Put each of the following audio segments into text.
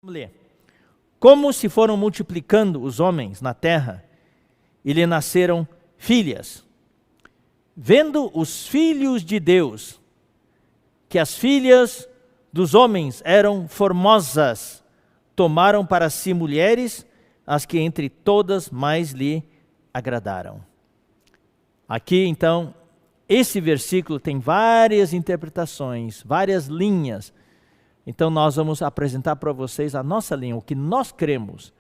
Vamos ler. Como se foram multiplicando os homens na terra, e lhe nasceram filhas. Vendo os filhos de Deus, que as filhas dos homens eram formosas, tomaram para si mulheres, as que entre todas mais lhe agradaram. Aqui, então, esse versículo tem várias interpretações, várias linhas. Então, nós vamos apresentar para vocês a nossa linha, o que nós cremos,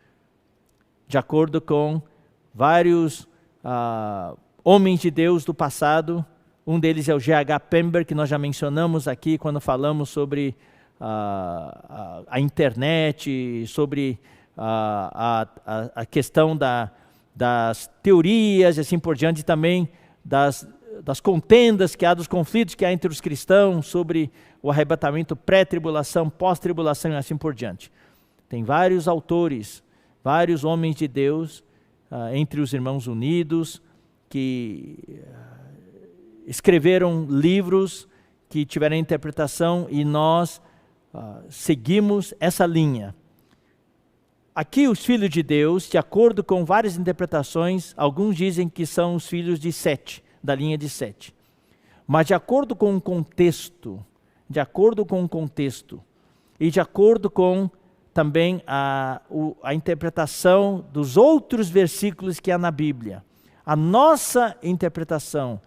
de acordo com vários homens de Deus do passado. Um deles é o G.H. Pember, que nós já mencionamos aqui quando falamos sobre a internet, sobre a questão das teorias e assim por diante, e também das contendas que há, dos conflitos que há entre os cristãos sobre o arrebatamento pré-tribulação, pós-tribulação e assim por diante. Tem vários autores, vários homens de Deus, entre os Irmãos Unidos, que escreveram livros que tiveram interpretação, e nós seguimos essa linha. Aqui os filhos de Deus, de acordo com várias interpretações, alguns dizem que são os filhos de Sete, da linha de Sete. Mas de acordo com o contexto, e de acordo com também a interpretação dos outros versículos que há na Bíblia, a nossa interpretação,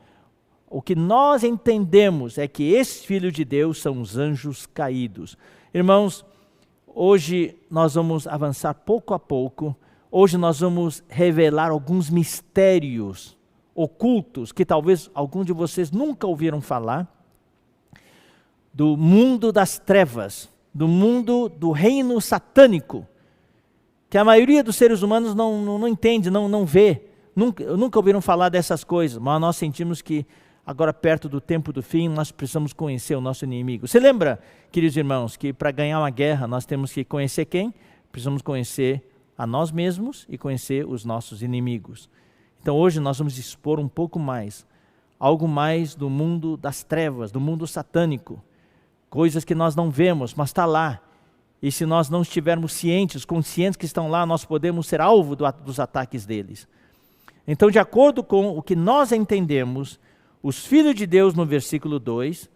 o que nós entendemos é que esses filhos de Deus são os anjos caídos. Irmãos, hoje nós vamos avançar pouco a pouco. Hoje nós vamos revelar alguns mistérios ocultos que talvez alguns de vocês nunca ouviram falar, do mundo das trevas, do mundo do reino satânico, que a maioria dos seres humanos não entende, não vê, nunca ouviram falar dessas coisas, mas nós sentimos que agora, perto do tempo do fim, nós precisamos conhecer o nosso inimigo. Você lembra, queridos irmãos, que para ganhar uma guerra nós temos que conhecer quem? Precisamos conhecer a nós mesmos e conhecer os nossos inimigos. Então hoje nós vamos expor um pouco mais, algo mais do mundo das trevas, do mundo satânico. Coisas que nós não vemos, mas está lá. E se nós não estivermos conscientes que estão lá, nós podemos ser alvo dos ataques deles. Então, de acordo com o que nós entendemos, os filhos de Deus no versículo 2,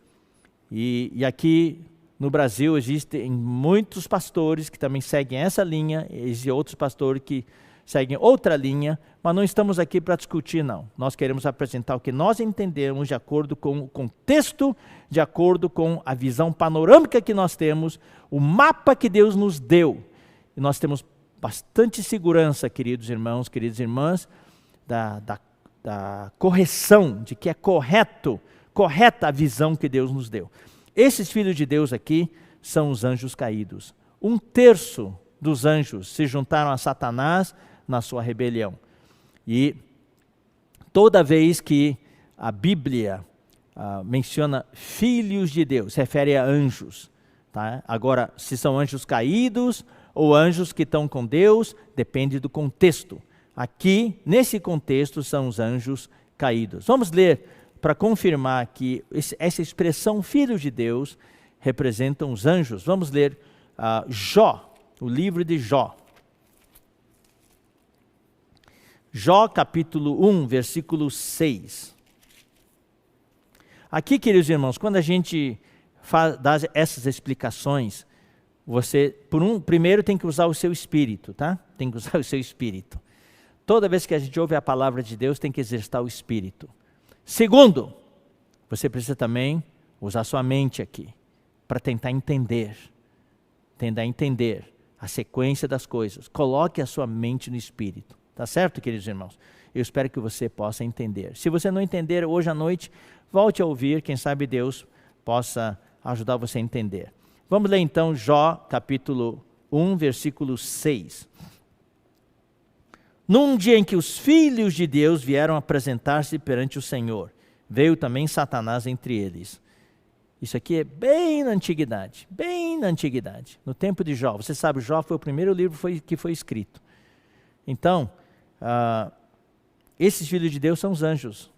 e aqui no Brasil existem muitos pastores que também seguem essa linha, existem outros pastores que seguem outra linha, mas não estamos aqui para discutir, não. Nós queremos apresentar o que nós entendemos de acordo com o contexto, de acordo com a visão panorâmica que nós temos, o mapa que Deus nos deu. E nós temos bastante segurança, queridos irmãos, queridas irmãs, da correção, de que é correta a visão que Deus nos deu. Esses filhos de Deus aqui são os anjos caídos. 1/3 dos anjos se juntaram a Satanás na sua rebelião. E toda vez que a Bíblia menciona filhos de Deus, se refere a anjos. Tá? Agora, se são anjos caídos ou anjos que estão com Deus, depende do contexto. Aqui, nesse contexto, são os anjos caídos. Vamos ler para confirmar que essa expressão filhos de Deus representam os anjos. Vamos ler Jó, o livro de Jó. Jó capítulo 1, versículo 6. Aqui, queridos irmãos, quando a gente dá essas explicações, você, primeiro tem que usar o seu espírito, tá? Tem que usar o seu espírito. Toda vez que a gente ouve a palavra de Deus, tem que exercitar o espírito. Segundo, você precisa também usar a sua mente aqui, para tentar entender a sequência das coisas. Coloque a sua mente no espírito. Tá certo, queridos irmãos? Eu espero que você possa entender. Se você não entender hoje à noite, volte a ouvir, quem sabe Deus possa ajudar você a entender. Vamos ler então Jó, capítulo 1, versículo 6. Num dia em que os filhos de Deus vieram apresentar-se perante o Senhor, veio também Satanás entre eles. Isso aqui é bem na antiguidade, no tempo de Jó. Você sabe, Jó foi o primeiro livro que foi escrito. Então, esses filhos de Deus são os anjos.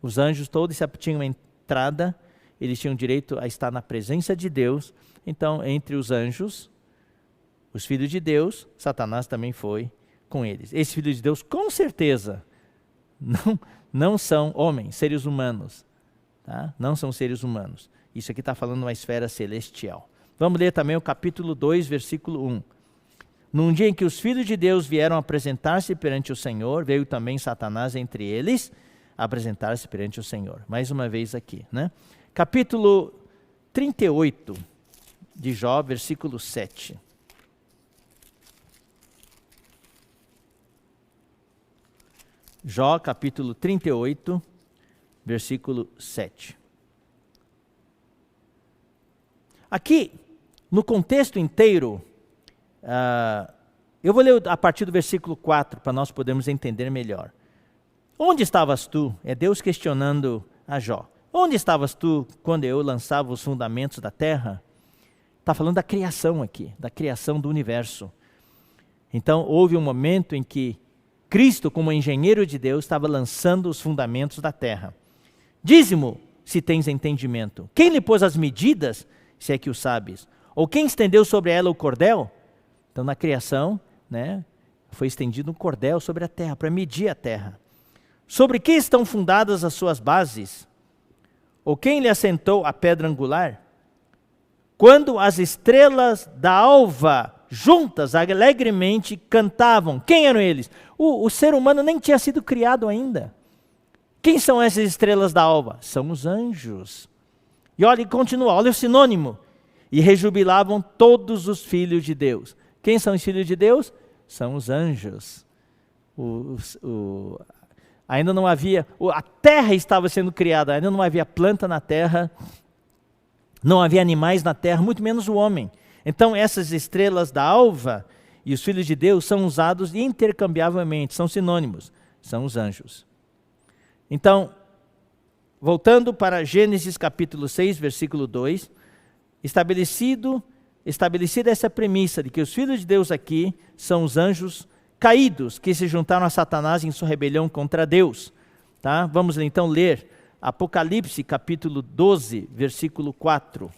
Os anjos todos tinham entrada, eles tinham direito a estar na presença de Deus. Então, entre os anjos, os filhos de Deus, Satanás também foi com eles. Esses filhos de Deus, com certeza, não são homens, seres humanos. Tá? Não são seres humanos. Isso aqui está falando uma esfera celestial. Vamos ler também o capítulo 2, versículo 1. Num dia em que os filhos de Deus vieram apresentar-se perante o Senhor, veio também Satanás entre eles, apresentar-se perante o Senhor. Mais uma vez aqui, né? Capítulo 38 de Jó, versículo 7. Jó, capítulo 38, versículo 7. Aqui, no contexto inteiro, eu vou ler a partir do versículo 4, para nós podermos entender melhor. Onde estavas tu? É Deus questionando a Jó. Onde estavas tu quando eu lançava os fundamentos da terra? Está falando da criação aqui, da criação do universo. Então, houve um momento em que Cristo, como engenheiro de Deus, estava lançando os fundamentos da terra. Dize-mo, se tens entendimento. Quem lhe pôs as medidas, se é que o sabes? Ou quem estendeu sobre ela o cordel? Então, na criação, né, foi estendido um cordel sobre a terra, para medir a terra. Sobre que estão fundadas as suas bases? Ou quem lhe assentou a pedra angular? Quando as estrelas da alva juntas, alegremente cantavam. Quem eram eles? O ser humano nem tinha sido criado ainda. Quem são essas estrelas da alva? São os anjos. E olha, continua, olha o sinônimo. E rejubilavam todos os filhos de Deus. Quem são os filhos de Deus? São os anjos. Ainda não havia, a terra estava sendo criada, ainda não havia planta na terra, não havia animais na terra, muito menos o homem. Então essas estrelas da alva e os filhos de Deus são usados intercambiavelmente, são sinônimos, são os anjos. Então, voltando para Gênesis capítulo 6, versículo 2, estabelecida essa premissa de que os filhos de Deus aqui são os anjos caídos que se juntaram a Satanás em sua rebelião contra Deus. Tá? Vamos então ler Apocalipse capítulo 12, versículo 4.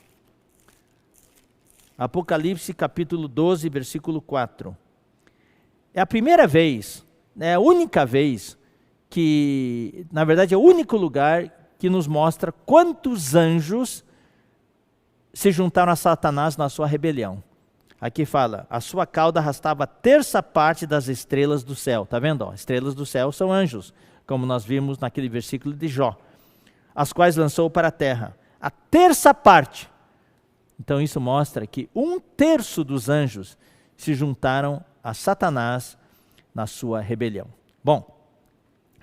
Apocalipse capítulo 12, versículo 4. É a primeira vez, é a única vez que, na verdade é o único lugar que nos mostra quantos anjos se juntaram a Satanás na sua rebelião. Aqui fala, a sua cauda arrastava a terça parte das estrelas do céu. Está vendo? Ó, estrelas do céu são anjos, como nós vimos naquele versículo de Jó. As quais lançou para a terra. A terça parte. Então isso mostra que 1/3 dos anjos se juntaram a Satanás na sua rebelião. Bom,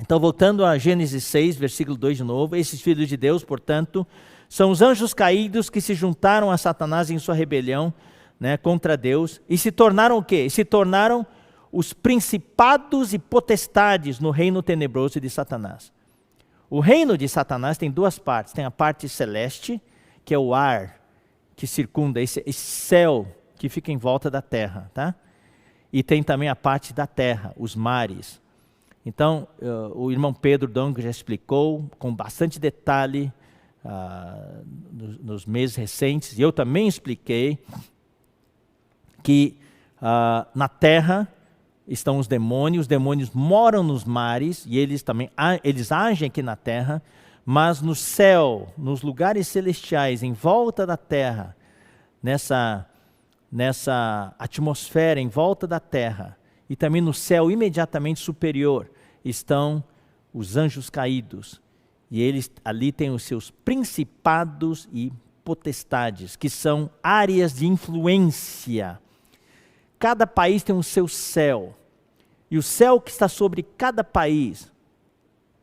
então voltando a Gênesis 6, versículo 2 de novo. Esses filhos de Deus, portanto, são os anjos caídos que se juntaram a Satanás em sua rebelião, né, contra Deus, e se tornaram o quê? Se tornaram os principados e potestades no reino tenebroso de Satanás. O reino de Satanás tem duas partes. Tem a parte celeste, que é o ar que circunda, esse céu que fica em volta da terra, tá? E tem também a parte da terra, os mares. Então, o irmão Pedro Dong já explicou com bastante detalhe nos meses recentes, e eu também expliquei que na terra estão os demônios moram nos mares, e eles agem aqui na terra, mas no céu, nos lugares celestiais, em volta da terra, nessa atmosfera em volta da terra, e também no céu imediatamente superior, estão os anjos caídos, e eles ali têm os seus principados e potestades, que são áreas de influência. Cada país tem o seu céu, e o céu que está sobre cada país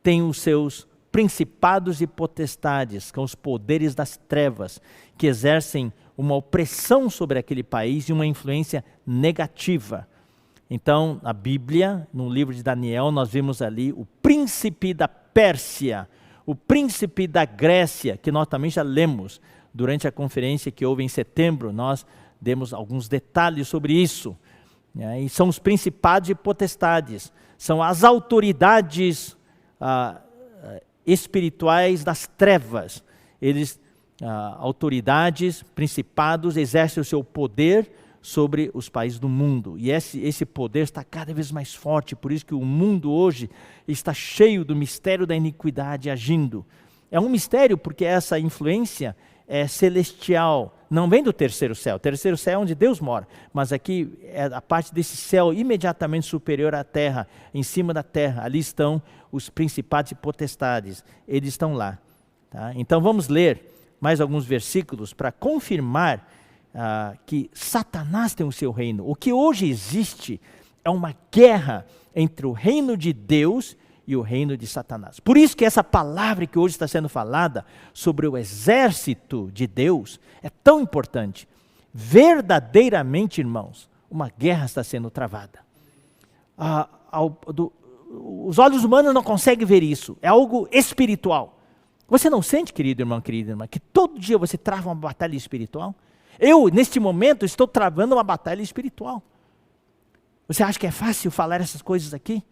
tem os seus principados e potestades, com os poderes das trevas, que exercem uma opressão sobre aquele país e uma influência negativa. Então, na Bíblia, no livro de Daniel, nós vimos ali o príncipe da Pérsia, o príncipe da Grécia, que nós também já lemos durante a conferência que houve em setembro, nós demos alguns detalhes sobre isso. E são os principados e potestades, são as autoridades espirituais das trevas. Eles, autoridades, principados, exercem o seu poder sobre os países do mundo. E esse poder está cada vez mais forte, por isso que o mundo hoje está cheio do mistério da iniquidade agindo. É um mistério porque essa influência é celestial, não vem do terceiro céu. O terceiro céu é onde Deus mora, mas aqui é a parte desse céu imediatamente superior à terra, em cima da terra. Ali estão os principados e potestades, eles estão lá. Tá? Então vamos ler mais alguns versículos para confirmar que Satanás tem o seu reino. O que hoje existe é uma guerra entre o reino de Deus e o reino de Satanás. Por isso que essa palavra que hoje está sendo falada sobre o exército de Deus é tão importante. Verdadeiramente, irmãos, uma guerra está sendo travada. Os olhos humanos não conseguem ver isso. É algo espiritual. Você não sente, querido irmão, querida irmã, que todo dia você trava uma batalha espiritual? Eu, neste momento, estou travando uma batalha espiritual. Você acha que é fácil falar essas coisas aqui?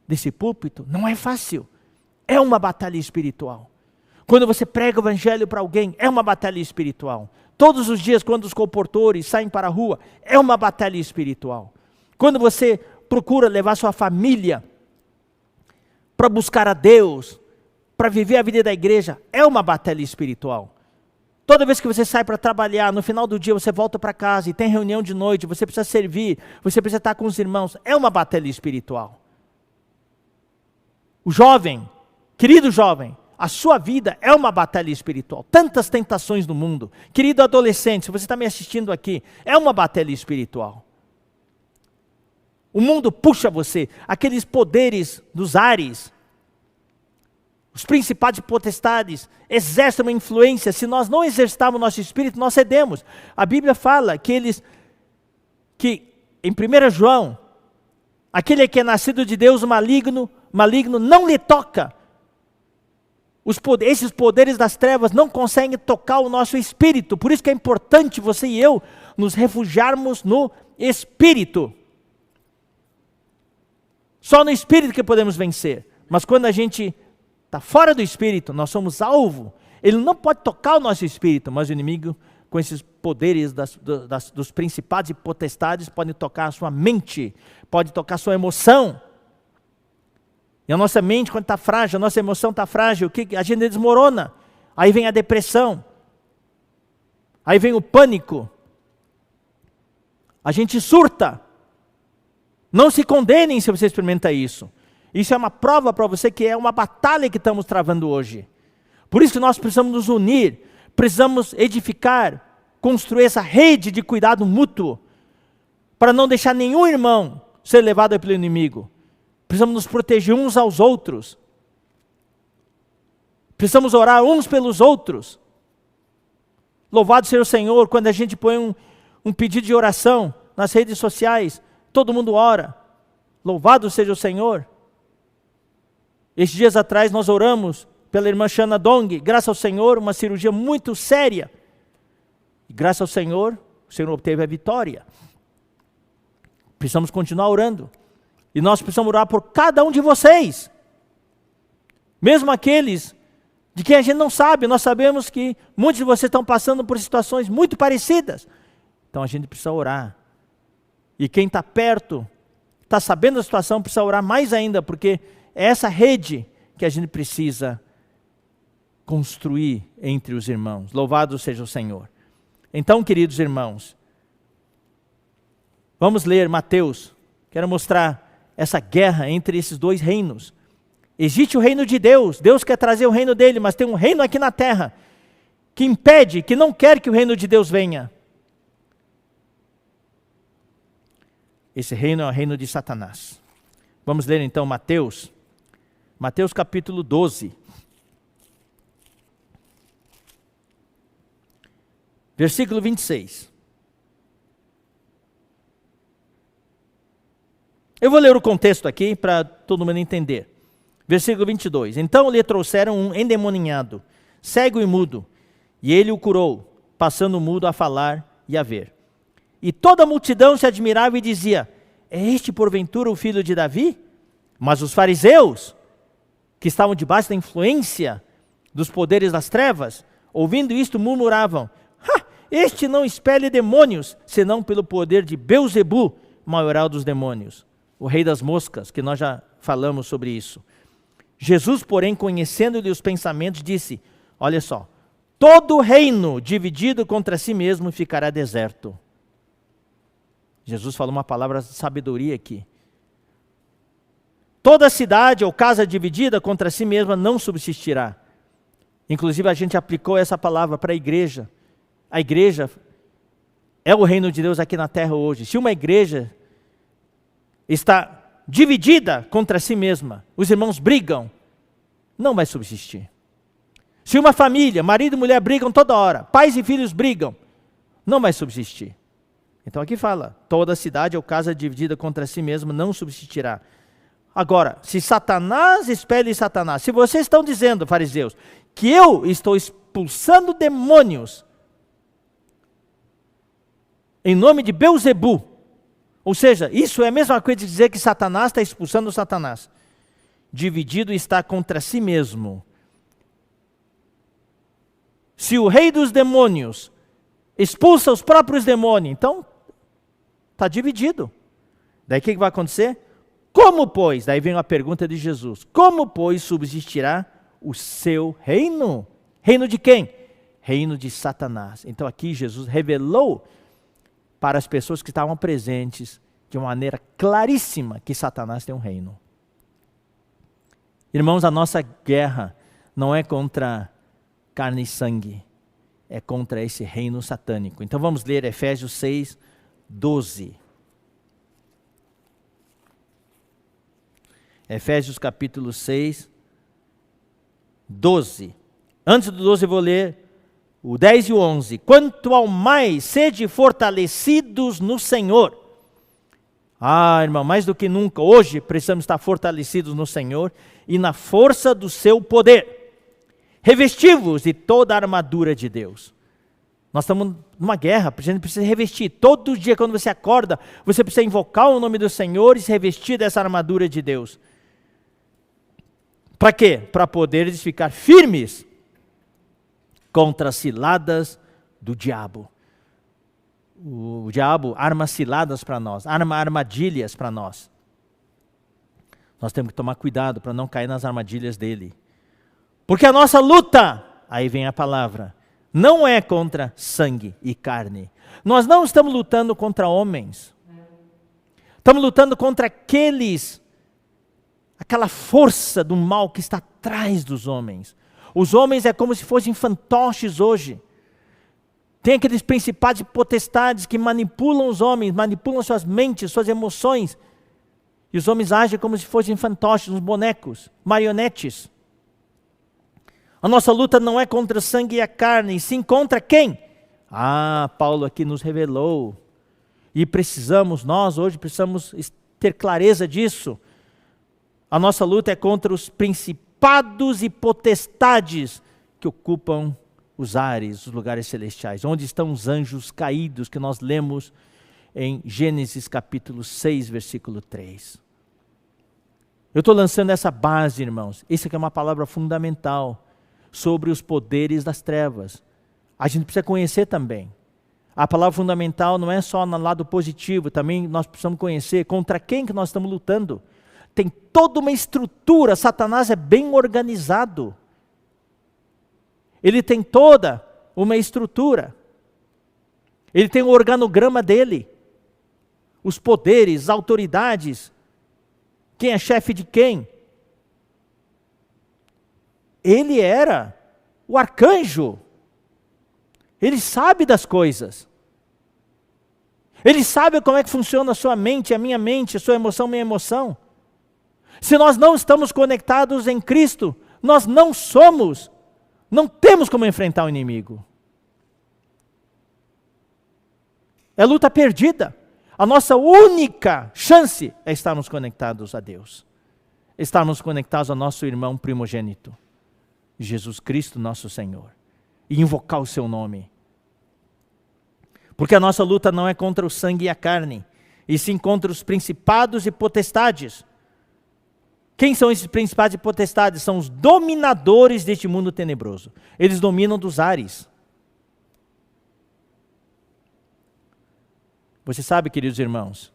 Desse púlpito? Não é fácil. É uma batalha espiritual. Quando você prega o evangelho para alguém, é uma batalha espiritual. Todos os dias, quando os comportores saem para a rua, é uma batalha espiritual. Quando você procura levar sua família para buscar a Deus, para viver a vida da igreja, é uma batalha espiritual. Toda vez que você sai para trabalhar, no final do dia você volta para casa e tem reunião de noite, você precisa servir, você precisa estar com os irmãos, é uma batalha espiritual. O jovem, querido jovem, a sua vida é uma batalha espiritual. Tantas tentações no mundo. Querido adolescente, se você está me assistindo aqui, é uma batalha espiritual. O mundo puxa você, aqueles poderes dos ares, os principados e potestades, exercem uma influência. Se nós não exercitarmos o nosso espírito, nós cedemos. A Bíblia fala que em 1 João, aquele que é nascido de Deus maligno não lhe toca. Esses poderes das trevas não conseguem tocar o nosso espírito. Por isso que é importante você e eu nos refugiarmos no espírito. Só no espírito que podemos vencer. Mas quando a gente está fora do espírito, nós somos alvo. Ele não pode tocar o nosso espírito, mas o inimigo, com esses poderes dos principados e potestades, pode tocar a sua mente, pode tocar a sua emoção. E a nossa mente, quando está frágil, a nossa emoção está frágil, a gente desmorona. Aí vem a depressão. Aí vem o pânico. A gente surta. Não se condenem se você experimenta isso. Isso é uma prova para você que é uma batalha que estamos travando hoje. Por isso que nós precisamos nos unir, precisamos edificar, construir essa rede de cuidado mútuo, para não deixar nenhum irmão ser levado pelo inimigo. Precisamos nos proteger uns aos outros. Precisamos orar uns pelos outros. Louvado seja o Senhor, quando a gente põe um pedido de oração nas redes sociais, todo mundo ora. Louvado seja o Senhor. Estes dias atrás nós oramos pela irmã Shana Dong, graças ao Senhor, uma cirurgia muito séria. E graças ao Senhor, o Senhor obteve a vitória. Precisamos continuar orando. E nós precisamos orar por cada um de vocês. Mesmo aqueles de quem a gente não sabe, nós sabemos que muitos de vocês estão passando por situações muito parecidas. Então a gente precisa orar. E quem está perto, está sabendo da situação, precisa orar mais ainda, porque é essa rede que a gente precisa construir entre os irmãos. Louvado seja o Senhor. Então, queridos irmãos, vamos ler Mateus. Quero mostrar essa guerra entre esses dois reinos. Existe o reino de Deus. Deus quer trazer o reino dele, mas tem um reino aqui na terra que impede, que não quer que o reino de Deus venha. Esse reino é o reino de Satanás. Vamos ler então Mateus capítulo 12. Versículo 26. Eu vou ler o contexto aqui para todo mundo entender. Versículo 22. Então lhe trouxeram um endemoniado, cego e mudo, e ele o curou, passando o mudo a falar e a ver. E toda a multidão se admirava e dizia: é este porventura o filho de Davi? Mas os fariseus, que estavam debaixo da influência dos poderes das trevas, ouvindo isto, murmuravam: Este não expele demônios, senão pelo poder de Belzebu, maioral dos demônios, o rei das moscas, que nós já falamos sobre isso. Jesus, porém, conhecendo-lhe os pensamentos, disse: olha só, todo reino dividido contra si mesmo ficará deserto. Jesus falou uma palavra de sabedoria aqui. Toda cidade ou casa dividida contra si mesma não subsistirá. Inclusive a gente aplicou essa palavra para a igreja. A igreja é o reino de Deus aqui na terra hoje. Se uma igreja está dividida contra si mesma, os irmãos brigam, não vai subsistir. Se uma família, marido e mulher brigam toda hora, pais e filhos brigam, não vai subsistir. Então aqui fala, toda cidade ou casa dividida contra si mesma não subsistirá. Agora, se Satanás expele Satanás, se vocês estão dizendo, fariseus, que eu estou expulsando demônios em nome de Belzebu, ou seja, isso é a mesma coisa de dizer que Satanás está expulsando Satanás. Dividido está contra si mesmo. Se o rei dos demônios expulsa os próprios demônios, então está dividido. Daí o que vai acontecer? Como, pois? Daí vem a pergunta de Jesus. Como, pois, subsistirá o seu reino? Reino de quem? Reino de Satanás. Então aqui Jesus revelou para as pessoas que estavam presentes, de uma maneira claríssima, que Satanás tem um reino. Irmãos, a nossa guerra não é contra carne e sangue, é contra esse reino satânico. Então vamos ler Efésios 6, 12. Efésios capítulo 6, 12. Antes do 12 eu vou ler o 10 e o 11. Quanto ao mais, sede fortalecidos no Senhor. Irmão, mais do que nunca, hoje precisamos estar fortalecidos no Senhor e na força do seu poder. Revesti-vos de toda a armadura de Deus. Nós estamos numa guerra, a gente precisa revestir. Todo dia quando você acorda, você precisa invocar o nome do Senhor e se revestir dessa armadura de Deus. Para quê? Para poderes ficar firmes contra as ciladas do diabo. O diabo arma ciladas para nós, arma armadilhas para nós. Nós temos que tomar cuidado para não cair nas armadilhas dele. Porque a nossa luta, aí vem a palavra, não é contra sangue e carne. Nós não estamos lutando contra homens. Estamos lutando contra aquela força do mal que está atrás dos homens. Os homens é como se fossem fantoches hoje. Tem aqueles principados e potestades que manipulam os homens, manipulam suas mentes, suas emoções. E os homens agem como se fossem fantoches, uns bonecos, marionetes. A nossa luta não é contra o sangue e a carne, e sim contra quem? Paulo aqui nos revelou. E nós hoje precisamos ter clareza disso. A nossa luta é contra os principados e potestades que ocupam os ares, os lugares celestiais. Onde estão os anjos caídos que nós lemos em Gênesis capítulo 6, versículo 3. Eu estou lançando essa base, irmãos. Isso aqui é uma palavra fundamental sobre os poderes das trevas. A gente precisa conhecer também. A palavra fundamental não é só no lado positivo, também nós precisamos conhecer contra quem que nós estamos lutando. Tem toda uma estrutura, Satanás é bem organizado. Ele tem toda uma estrutura. Ele tem o organograma dele. Os poderes, as autoridades. Quem é chefe de quem? Ele era o arcanjo. Ele sabe das coisas. Ele sabe como é que funciona a sua mente, a minha mente, a sua emoção, minha emoção. Se nós não estamos conectados em Cristo, nós não temos como enfrentar o inimigo. É luta perdida. A nossa única chance é estarmos conectados a Deus. Estarmos conectados ao nosso irmão primogênito, Jesus Cristo, nosso Senhor. E invocar o seu nome. Porque a nossa luta não é contra o sangue e a carne, e sim contra os principados e potestades. Quem são esses principados e potestades? São os dominadores deste mundo tenebroso. Eles dominam dos ares. Você sabe, queridos irmãos,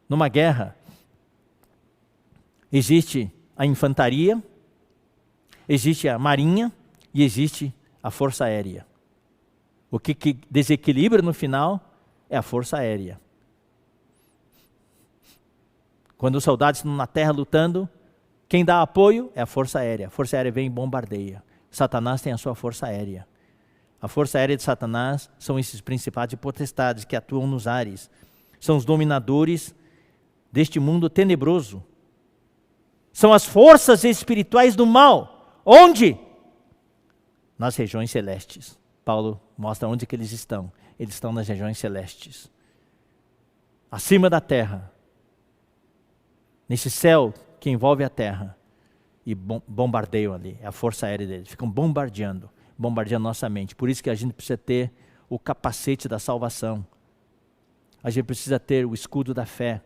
numa guerra, existe a infantaria, existe a marinha e existe a força aérea. O que desequilibra no final é a força aérea. Quando os soldados estão na terra lutando, quem dá apoio é a força aérea. A força aérea vem e bombardeia. Satanás tem a sua força aérea. A força aérea de Satanás são esses principados e potestades que atuam nos ares. São os dominadores deste mundo tenebroso. São as forças espirituais do mal. Onde? Nas regiões celestes. Paulo mostra onde que eles estão. Eles estão nas regiões celestes. Acima da terra. Nesse céu que envolve a terra. E bombardeiam ali. É a força aérea deles. Ficam bombardeando nossa mente. Por isso que a gente precisa ter o capacete da salvação. A gente precisa ter o escudo da fé.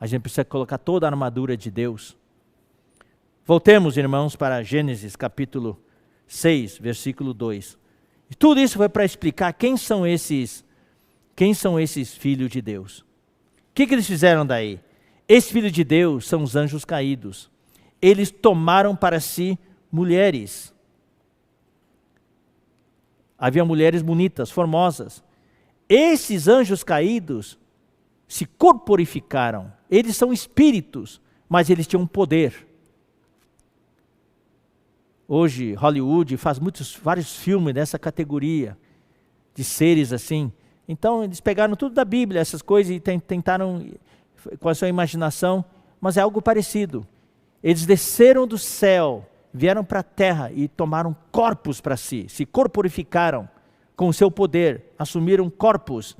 A gente precisa colocar toda a armadura de Deus. Voltemos, irmãos, para Gênesis capítulo 6, versículo 2. E tudo isso foi para explicar quem são esses filhos de Deus. O que eles fizeram daí? Esses filhos de Deus são os anjos caídos. Eles tomaram para si mulheres. Havia mulheres bonitas, formosas. Esses anjos caídos se corporificaram. Eles são espíritos, mas eles tinham poder. Hoje, Hollywood faz vários filmes dessa categoria, de seres assim. Então, eles pegaram tudo da Bíblia, essas coisas, e tentaram, com a sua imaginação, mas é algo parecido. Eles desceram do céu, vieram para a terra e tomaram corpos para si, se corporificaram com o seu poder, assumiram corpos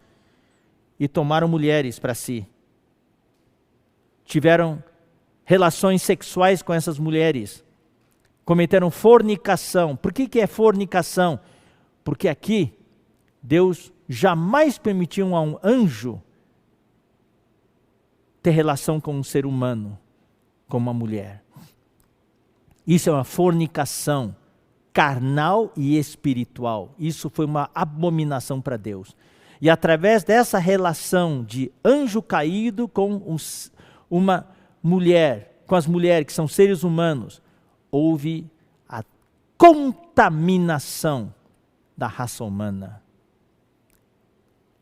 e tomaram mulheres para si. Tiveram relações sexuais com essas mulheres. Cometeram fornicação. Por que é fornicação? Porque aqui Deus jamais permitiu a um anjo ter relação com um ser humano, com uma mulher. Isso é uma fornicação carnal e espiritual. Isso foi uma abominação para Deus. E através dessa relação de anjo caído com uma mulher, com as mulheres que são seres humanos, houve a contaminação da raça humana.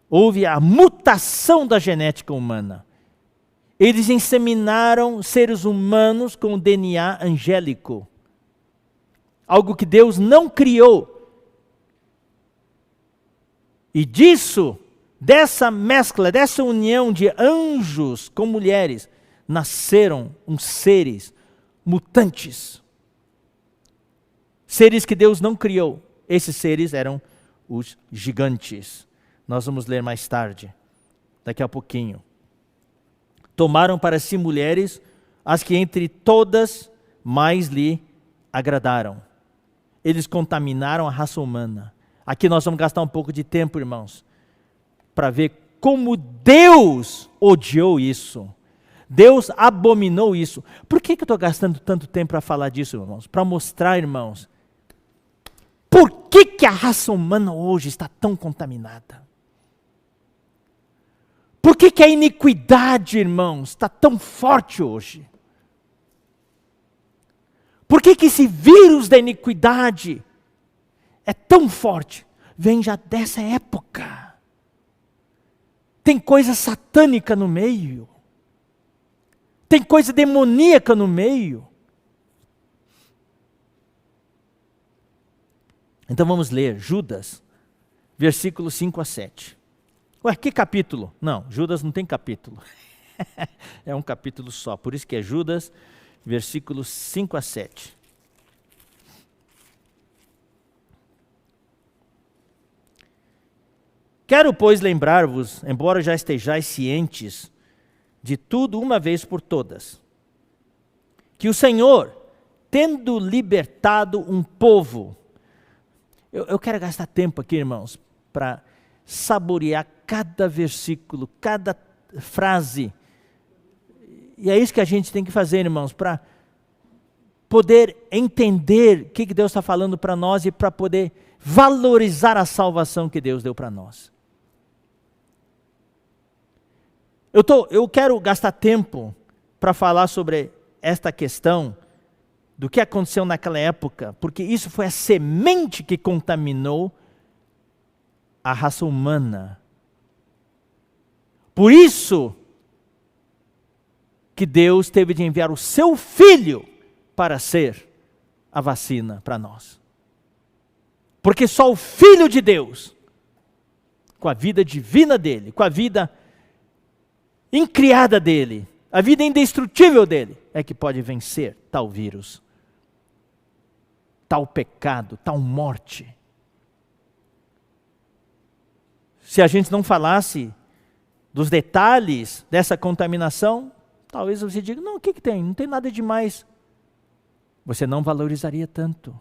Houve a mutação da genética humana. Eles inseminaram seres humanos com DNA angélico. Algo que Deus não criou. E dessa mescla, dessa união de anjos com mulheres, nasceram uns seres mutantes. Seres que Deus não criou. Esses seres eram os gigantes. Nós vamos ler mais tarde, daqui a pouquinho. Tomaram para si mulheres, as que entre todas mais lhe agradaram. Eles contaminaram a raça humana. Aqui nós vamos gastar um pouco de tempo, irmãos, para ver como Deus odiou isso. Deus abominou isso. Por que eu estou gastando tanto tempo para falar disso, irmãos? Para mostrar, irmãos, por que a raça humana hoje está tão contaminada? Por que a iniquidade, irmãos, está tão forte hoje? Por que esse vírus da iniquidade é tão forte? Vem já dessa época. Tem coisa satânica no meio. Tem coisa demoníaca no meio. Então vamos ler Judas, versículos 5 a 7. Ué, que capítulo? Não, Judas não tem capítulo. É um capítulo só, por isso que é Judas, versículos 5 a 7. Quero, pois, lembrar-vos, embora já estejais cientes de tudo uma vez por todas, que o Senhor, tendo libertado um povo, eu quero gastar tempo aqui, irmãos, para saborear cada versículo, cada frase. E é isso que a gente tem que fazer, irmãos, para poder entender o que Deus está falando para nós e para poder valorizar a salvação que Deus deu para nós. Eu quero gastar tempo para falar sobre esta questão do que aconteceu naquela época, porque isso foi a semente que contaminou a raça humana. Por isso que Deus teve de enviar o seu Filho para ser a vacina para nós. Porque só o Filho de Deus, com a vida divina dele, com a vida incriada dele, a vida indestrutível dele, é que pode vencer tal vírus, tal pecado, tal morte. Se a gente não falasse dos detalhes dessa contaminação, talvez você diga, não, o que tem? Não tem nada demais. Você não valorizaria tanto.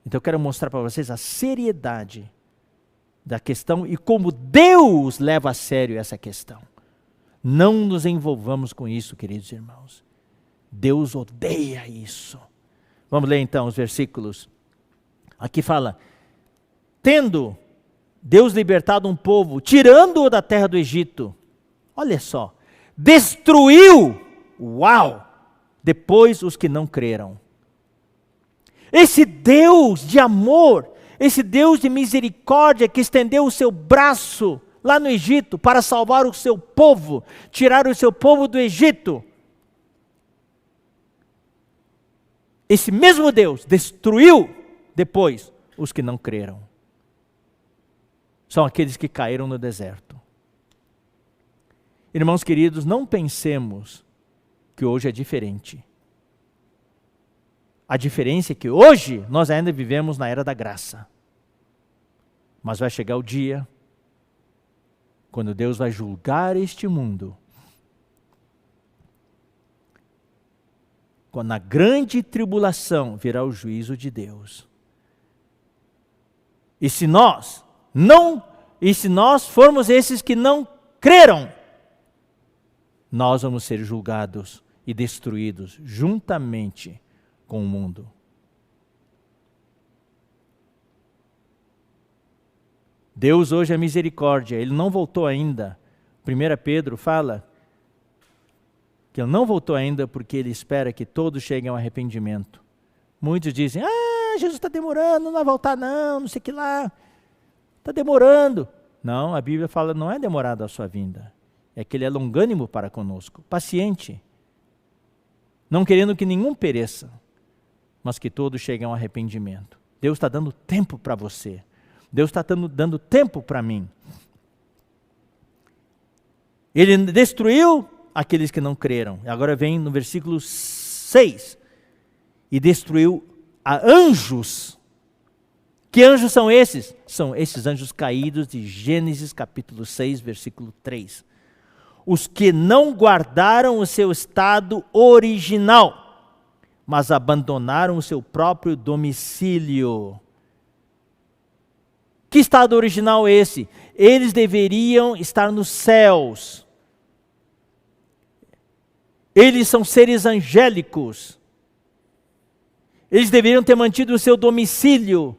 Então eu quero mostrar para vocês a seriedade da questão e como Deus leva a sério essa questão. Não nos envolvamos com isso, queridos irmãos. Deus odeia isso. Vamos ler então os versículos. Aqui fala, tendo Deus libertado um povo, tirando-o da terra do Egito. Olha só, destruiu, depois os que não creram. Esse Deus de amor, esse Deus de misericórdia que estendeu o seu braço lá no Egito para salvar o seu povo, tirar o seu povo do Egito. Esse mesmo Deus destruiu depois os que não creram. São aqueles que caíram no deserto. Irmãos queridos, não pensemos que hoje é diferente. A diferença é que hoje nós ainda vivemos na era da graça. Mas vai chegar o dia quando Deus vai julgar este mundo. Quando na grande tribulação virá o juízo de Deus. E se nós formos esses que não creram, nós vamos ser julgados e destruídos juntamente com o mundo. Deus hoje é misericórdia, Ele não voltou ainda. 1 Pedro fala que Ele não voltou ainda porque Ele espera que todos cheguem ao arrependimento. Muitos dizem, Jesus está demorando, não vai voltar não sei o que lá. Está demorando. Não, a Bíblia fala, não é demorado a sua vinda. É que Ele é longânimo para conosco, paciente. Não querendo que nenhum pereça, mas que todos cheguem ao arrependimento. Deus está dando tempo para você. Deus está dando tempo para mim. Ele destruiu aqueles que não creram. Agora vem no versículo 6. E destruiu a anjos. Que anjos são esses? São esses anjos caídos de Gênesis capítulo 6, versículo 3. Os que não guardaram o seu estado original, mas abandonaram o seu próprio domicílio. Que estado original é esse? Eles deveriam estar nos céus. Eles são seres angélicos. Eles deveriam ter mantido o seu domicílio,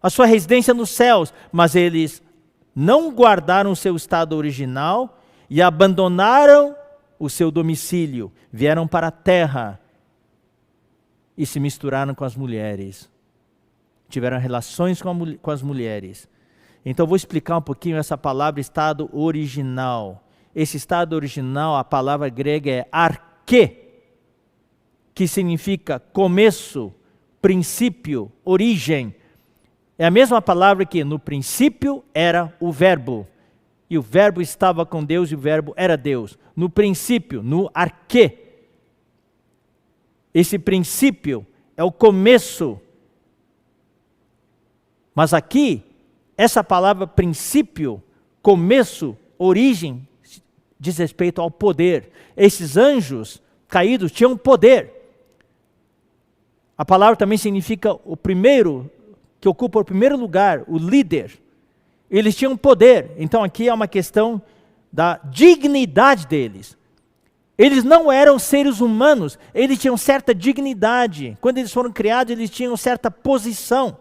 a sua residência nos céus, mas eles não guardaram o seu estado original e abandonaram o seu domicílio, vieram para a terra e se misturaram com as mulheres. Tiveram relações com as mulheres. Então vou explicar um pouquinho essa palavra estado original. Esse estado original, a palavra grega é arche, que significa começo, princípio, origem. É a mesma palavra que no princípio era o verbo. E o verbo estava com Deus e o verbo era Deus. No princípio, no arche. Esse princípio é o começo. Mas aqui, essa palavra princípio, começo, origem, diz respeito ao poder. Esses anjos caídos tinham poder. A palavra também significa o primeiro, que ocupa o primeiro lugar, o líder. Eles tinham poder. Então aqui é uma questão da dignidade deles. Eles não eram seres humanos, eles tinham certa dignidade. Quando eles foram criados, eles tinham certa posição.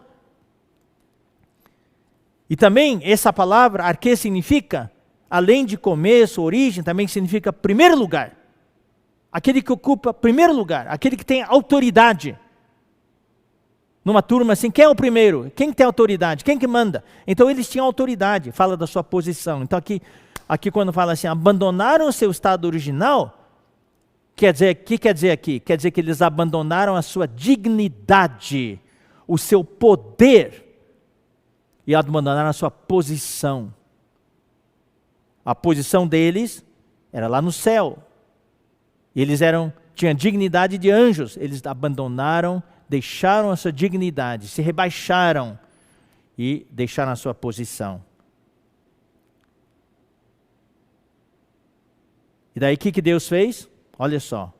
E também essa palavra, arque, significa além de começo, origem, também significa primeiro lugar. Aquele que ocupa primeiro lugar, aquele que tem autoridade. Numa turma assim, quem é o primeiro? Quem tem autoridade? Quem que manda? Então eles tinham autoridade, fala da sua posição. Então aqui quando fala assim, abandonaram o seu estado original, o que quer dizer aqui? Quer dizer que eles abandonaram a sua dignidade, o seu poder, e abandonaram a sua posição. A posição deles era lá no céu. Eles tinham dignidade de anjos. Eles abandonaram, deixaram a sua dignidade, se rebaixaram e deixaram a sua posição. E daí o que Deus fez? Olha só.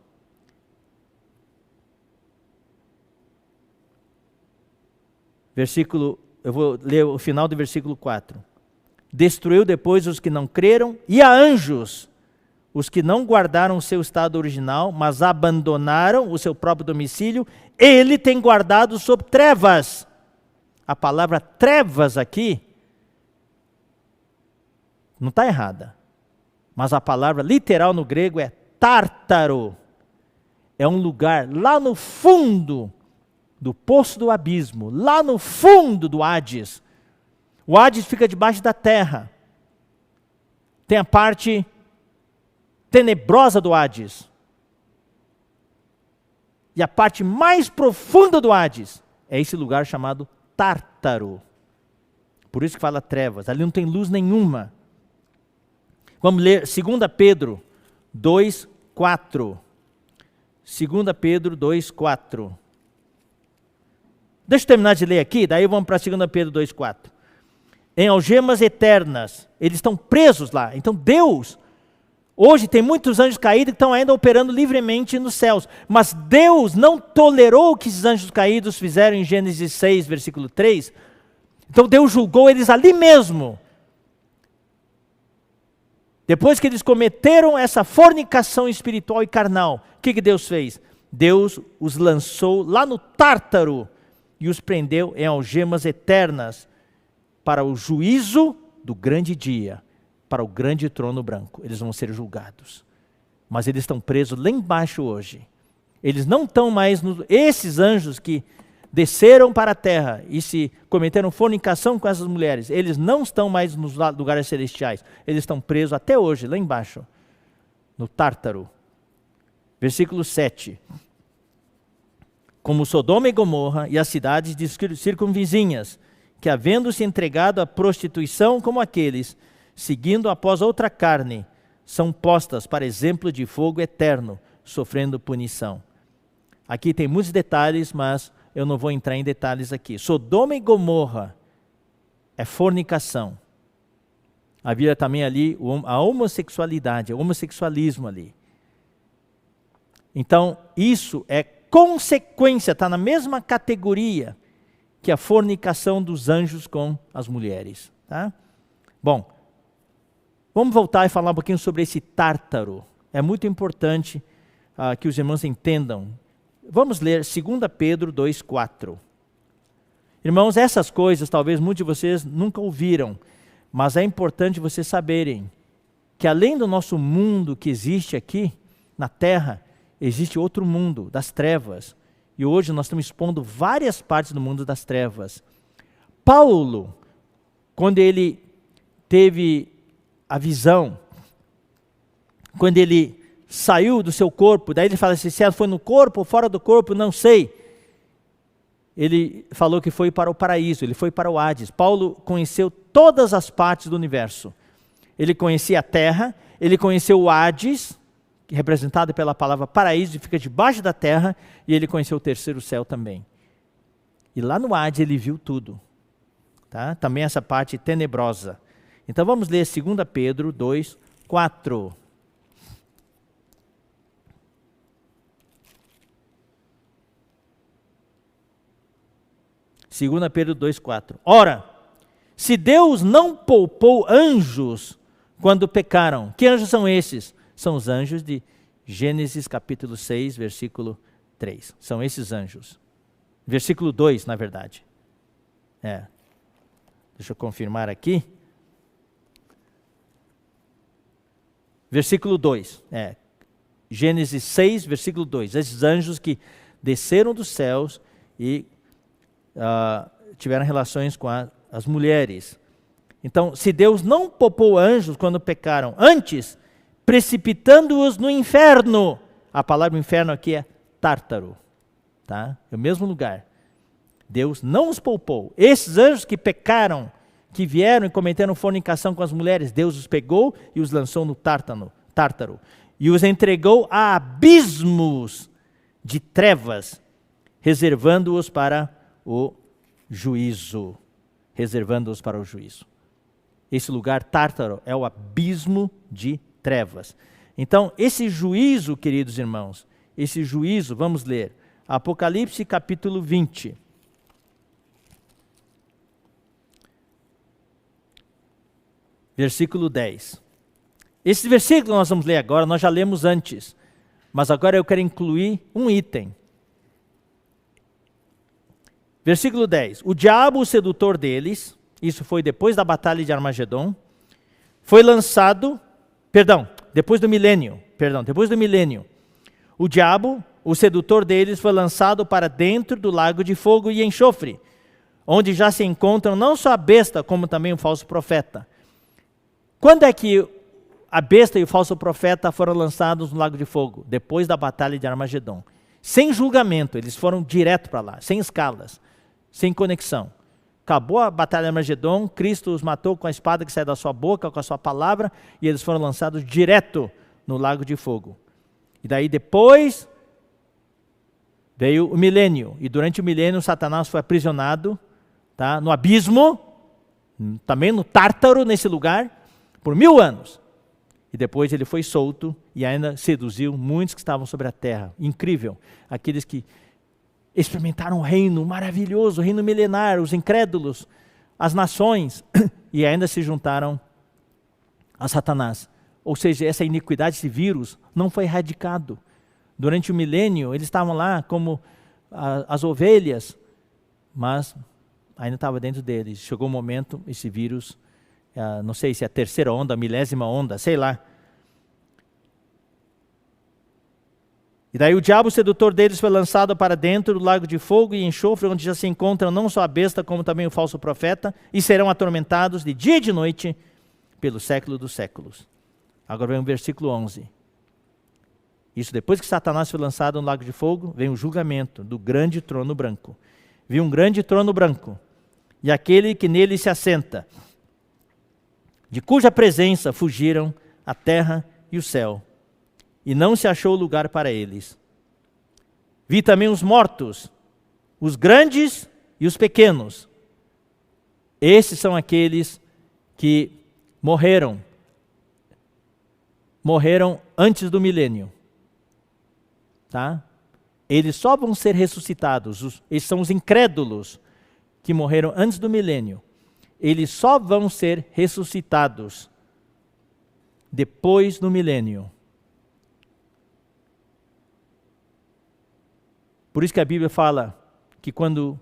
Eu vou ler o final do versículo 4. Destruiu depois os que não creram, e a anjos, os que não guardaram o seu estado original, mas abandonaram o seu próprio domicílio, ele tem guardado sob trevas. A palavra trevas aqui não está errada, mas a palavra literal no grego é Tártaro. É um lugar lá no fundo do poço do abismo, lá no fundo do Hades. O Hades fica debaixo da terra. Tem a parte tenebrosa do Hades. E a parte mais profunda do Hades é esse lugar chamado Tártaro. Por isso que fala trevas. Ali não tem luz nenhuma. Vamos ler 2 Pedro 2:4. 2 Pedro 2:4. Deixa eu terminar de ler aqui, daí vamos para 2 Pedro 2:4. Em algemas eternas, eles estão presos lá. Então Deus, hoje tem muitos anjos caídos que estão ainda operando livremente nos céus. Mas Deus não tolerou o que esses anjos caídos fizeram em Gênesis 6, versículo 3. Então Deus julgou eles ali mesmo. Depois que eles cometeram essa fornicação espiritual e carnal, o que Deus fez? Deus os lançou lá no Tártaro e os prendeu em algemas eternas para o juízo do grande dia, para o grande trono branco. Eles vão ser julgados. Mas eles estão presos lá embaixo hoje. Eles não estão mais, esses anjos que desceram para a terra e se cometeram fornicação com essas mulheres, eles não estão mais nos lugares celestiais, eles estão presos até hoje, lá embaixo, no Tártaro. Versículo 7. Como Sodoma e Gomorra e as cidades circunvizinhas, que havendo-se entregado à prostituição como aqueles, seguindo após outra carne, são postas para exemplo de fogo eterno, sofrendo punição. Aqui tem muitos detalhes, mas eu não vou entrar em detalhes aqui. Sodoma e Gomorra é fornicação. Havia também ali a homossexualidade, o homossexualismo ali. Então, isso é consequência, está na mesma categoria que a fornicação dos anjos com as mulheres. Tá? Bom, vamos voltar e falar um pouquinho sobre esse Tártaro. É muito importante que os irmãos entendam. Vamos ler 2 Pedro 2:4. Irmãos, essas coisas talvez muitos de vocês nunca ouviram, mas é importante vocês saberem que além do nosso mundo que existe aqui na terra, existe outro mundo das trevas. E hoje nós estamos expondo várias partes do mundo das trevas. Paulo, quando ele teve a visão, quando ele saiu do seu corpo, daí ele fala assim, se ela foi no corpo ou fora do corpo, não sei. Ele falou que foi para o paraíso, ele foi para o Hades. Paulo conheceu todas as partes do universo. Ele conhecia a terra, ele conheceu o Hades, representado pela palavra paraíso, que fica debaixo da terra, e ele conheceu o terceiro céu também. E lá no Hades ele viu tudo. Tá? Também essa parte tenebrosa. Então vamos ler 2 Pedro 2:4. 2 Pedro 2:4. Ora, se Deus não poupou anjos quando pecaram, que anjos são esses? São os anjos de Gênesis capítulo 6, versículo 3. São esses anjos. Versículo 2, na verdade. Deixa eu confirmar aqui. versículo 2. Gênesis 6, versículo 2. Esses anjos que desceram dos céus e tiveram relações com as mulheres. Então, se Deus não poupou anjos quando pecaram, antes, precipitando-os no inferno. A palavra inferno aqui é Tártaro, tá? É o mesmo lugar. Deus não os poupou. Esses anjos que pecaram, que vieram e cometeram fornicação com as mulheres, Deus os pegou e os lançou no Tártaro. E os entregou a abismos de trevas, reservando-os para o juízo. Reservando-os para o juízo. Esse lugar, Tártaro, é o abismo de trevas. Então, esse juízo, queridos irmãos, esse juízo, vamos ler, Apocalipse capítulo 20. Versículo 10. Esse versículo nós vamos ler agora, nós já lemos antes, mas agora eu quero incluir um item. Versículo 10. O diabo, o sedutor deles, isso foi depois da batalha de Armagedon, foi lançado, depois do milênio, o diabo, o sedutor deles, foi lançado para dentro do lago de fogo e enxofre, onde já se encontram não só a besta, como também o falso profeta. Quando é que a besta e o falso profeta foram lançados no lago de fogo? Depois da batalha de Armagedon. Sem julgamento, eles foram direto para lá, sem escalas, sem conexão. Acabou a batalha de Armagedon, Cristo os matou com a espada que sai da sua boca, com a sua palavra, e eles foram lançados direto no lago de fogo. E daí depois veio o milênio, e durante o milênio Satanás foi aprisionado, tá, no abismo, também no Tártaro, nesse lugar, por 1000 anos. E depois ele foi solto e ainda seduziu muitos que estavam sobre a terra. Incrível, aqueles que experimentaram um reino maravilhoso, o reino milenar, os incrédulos, as nações, e ainda se juntaram a Satanás. Ou seja, essa iniquidade, esse vírus, não foi erradicado. Durante o milênio, eles estavam lá como as ovelhas, mas ainda estava dentro deles. Chegou um momento, esse vírus, não sei se é a terceira onda, a milésima onda, sei lá. E daí o diabo, o sedutor deles, foi lançado para dentro do lago de fogo e enxofre, onde já se encontram não só a besta, como também o falso profeta, e serão atormentados de dia e de noite pelo século dos séculos. Agora vem o versículo 11. Isso depois que Satanás foi lançado no lago de fogo, vem o julgamento do grande trono branco. Vi um grande trono branco, e aquele que nele se assenta, de cuja presença fugiram a terra e o céu, e não se achou lugar para eles. Vi também os mortos, os grandes e os pequenos. Esses são aqueles que morreram antes do milênio. Tá? Eles só vão ser ressuscitados, esses são os incrédulos que morreram antes do milênio. Eles só vão ser ressuscitados depois do milênio. Por isso que a Bíblia fala que quando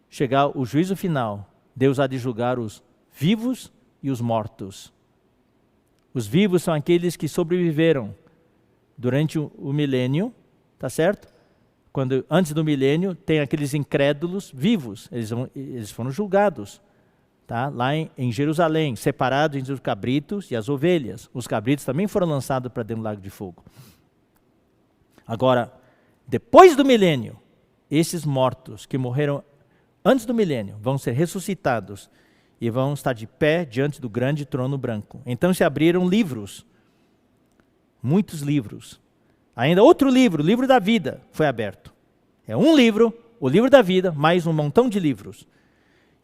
chegar o juízo final, Deus há de julgar os vivos e os mortos. Os vivos são aqueles que sobreviveram durante o milênio, tá certo? Antes do milênio, tem aqueles incrédulos vivos, eles foram julgados, tá? Lá em Jerusalém, separados entre os cabritos e as ovelhas. Os cabritos também foram lançados para dentro do lago de fogo. Agora, depois do milênio, esses mortos que morreram antes do milênio vão ser ressuscitados e vão estar de pé diante do grande trono branco. Então se abriram livros, muitos livros. Ainda outro livro, o livro da vida, foi aberto. É um livro, o livro da vida, mais um montão de livros.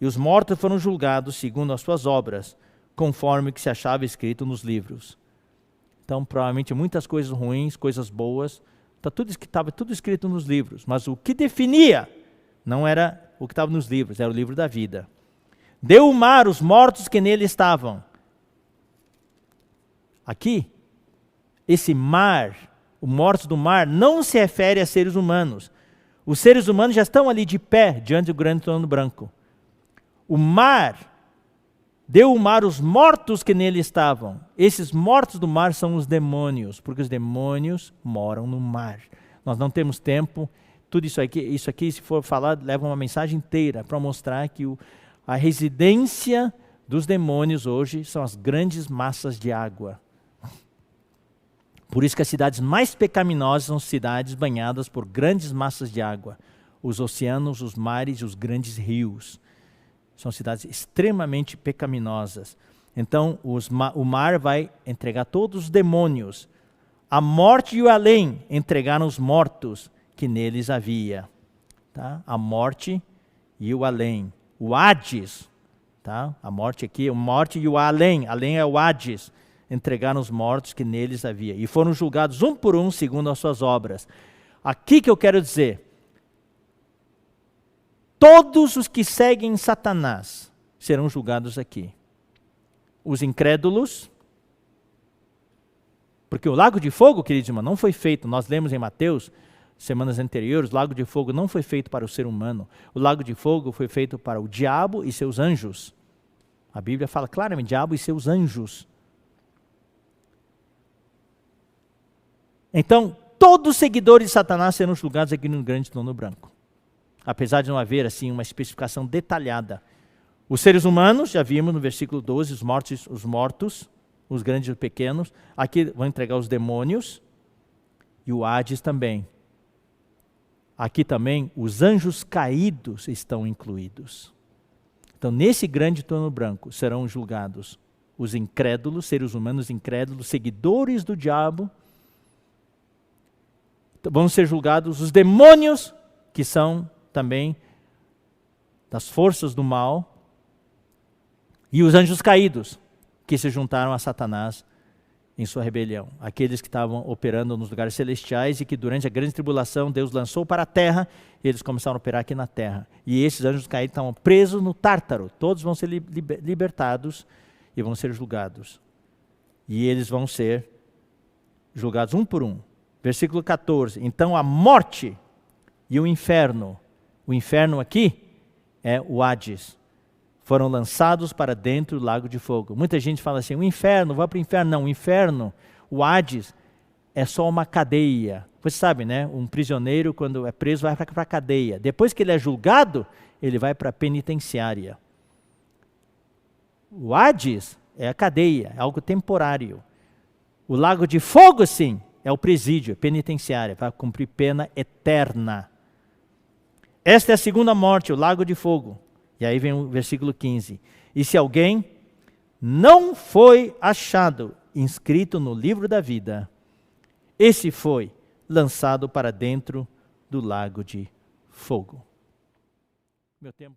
E os mortos foram julgados segundo as suas obras, conforme o que se achava escrito nos livros. Então, provavelmente, muitas coisas ruins, coisas boas, estava tudo escrito nos livros. Mas o que definia não era o que estava nos livros, era o livro da vida. Deu o mar os mortos que nele estavam. Aqui, esse mar, os mortos do mar, não se refere a seres humanos. Os seres humanos já estão ali de pé, diante do grande trono branco. O mar Deu o mar os mortos que nele estavam. Esses mortos do mar são os demônios, porque os demônios moram no mar. Nós não temos tempo. Tudo isso aqui, se for falar, leva uma mensagem inteira para mostrar que a residência dos demônios hoje são as grandes massas de água. Por isso que as cidades mais pecaminosas são cidades banhadas por grandes massas de água. Os oceanos, os mares e os grandes rios. São cidades extremamente pecaminosas. Então, o mar vai entregar todos os demônios. A morte e o além entregaram os mortos que neles havia. Tá? A morte e o além. O Hades, tá? A morte aqui, a morte e o além. Além é o Hades. Entregaram os mortos que neles havia. E foram julgados um por um segundo as suas obras. Aqui que eu quero dizer. Todos os que seguem Satanás serão julgados aqui. Os incrédulos, porque o lago de fogo, queridos irmãos, não foi feito, nós lemos em Mateus, semanas anteriores, o lago de fogo não foi feito para o ser humano. O lago de fogo foi feito para o diabo e seus anjos. A Bíblia fala claramente, diabo e seus anjos. Então, todos os seguidores de Satanás serão julgados aqui no grande trono branco. Apesar de não haver assim uma especificação detalhada. Os seres humanos, já vimos no versículo 12, os mortos, os grandes e os pequenos. Aqui vão entregar os demônios e o Hades também. Aqui também os anjos caídos estão incluídos. Então nesse grande trono branco serão julgados os incrédulos, seres humanos incrédulos, seguidores do diabo. Vão ser julgados os demônios, que são também das forças do mal, e os anjos caídos, que se juntaram a Satanás em sua rebelião. Aqueles que estavam operando nos lugares celestiais e que durante a grande tribulação Deus lançou para a terra, e eles começaram a operar aqui na terra. E esses anjos caídos estavam presos no Tártaro. Todos vão ser libertados e vão ser julgados. E eles vão ser julgados um por um. Versículo 14. Então a morte e o inferno aqui é o Hades, foram lançados para dentro do lago de fogo. Muita gente fala assim, o inferno, vai para o inferno. Não, o inferno, o Hades, é só uma cadeia. Você sabe, né? Um prisioneiro, quando é preso, vai para a cadeia. Depois que ele é julgado, ele vai para a penitenciária. O Hades é a cadeia, é algo temporário. O lago de fogo, sim, é o presídio, é penitenciária, vai cumprir pena eterna. Esta é a segunda morte, o lago de fogo. E aí vem o versículo 15. E se alguém não foi achado inscrito no livro da vida, esse foi lançado para dentro do lago de fogo. Meu tempo.